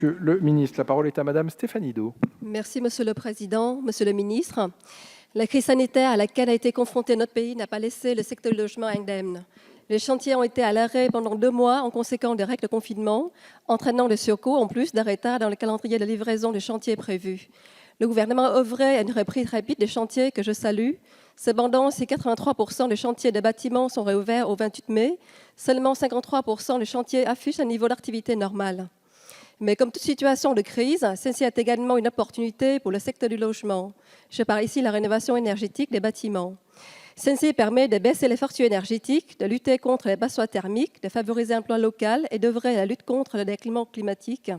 Le ministre, la parole est à Madame Stéphanie Do. Merci, Monsieur le Président, Monsieur le Ministre. La crise sanitaire à laquelle a été confronté notre pays n'a pas laissé le secteur du logement indemne. Les chantiers ont été à l'arrêt pendant 2 mois en conséquence des règles de confinement, entraînant des surcoûts en plus d'un retard dans le calendrier de livraison des chantiers prévus. Le gouvernement a œuvré à une reprise rapide des chantiers que je salue. Cependant, si 83% des chantiers de bâtiments sont réouverts au 28 mai, seulement 53% des chantiers affichent un niveau d'activité normal. Mais comme toute situation de crise, celle-ci est également une opportunité pour le secteur du logement. Je parle ici de la rénovation énergétique des bâtiments. Celle-ci permet de baisser les factures énergétiques, de lutter contre les passoires thermiques, de favoriser l'emploi local et d'œuvrer à la lutte contre le déclinement climatique.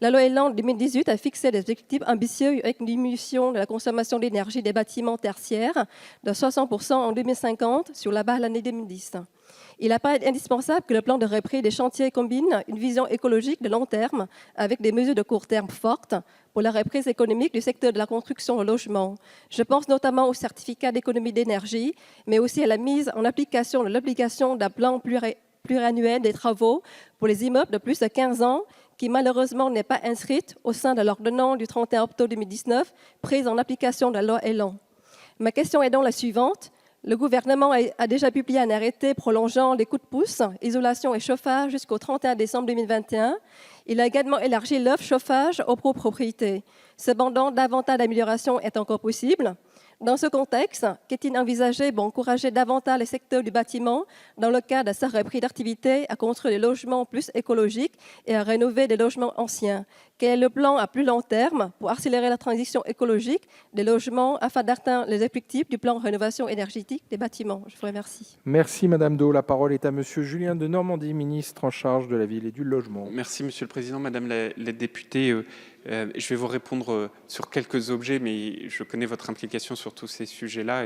La loi Elan 2018 a fixé des objectifs ambitieux avec une diminution de la consommation d'énergie des bâtiments tertiaires de 60% en 2050 sur la base de l'année 2010. Il apparaît indispensable que le plan de reprise des chantiers combine une vision écologique de long terme avec des mesures de court terme fortes pour la reprise économique du secteur de la construction de logement. Je pense notamment au certificat d'économie d'énergie, mais aussi à la mise en application de l'obligation d'un plan pluriannuel des travaux pour les immeubles de plus de 15 ans qui malheureusement n'est pas inscrite au sein de l'ordonnance du 31 octobre 2019 prise en application de la loi Elan. Ma question est donc la suivante. Le gouvernement a déjà publié un arrêté prolongeant les coups de pouce, isolation et chauffage jusqu'au 31 décembre 2021. Il a également élargi l'offre chauffage aux copropriétés. Cependant, davantage d'améliorations est encore possible. Dans ce contexte, qu'est-il envisagé pour encourager davantage les secteurs du bâtiment, dans le cadre de sa reprise d'activité, à construire des logements plus écologiques et à rénover des logements anciens? Quel est le plan à plus long terme pour accélérer la transition écologique des logements afin d'atteindre les objectifs du plan de rénovation énergétique des bâtiments? Je vous remercie. Merci Madame Do. La parole est à Monsieur Julien Denormandie, ministre en charge de la ville et du logement. Merci Monsieur le Président, Madame la députée. Je vais vous répondre sur quelques objets, mais je connais votre implication sur tous ces sujets-là.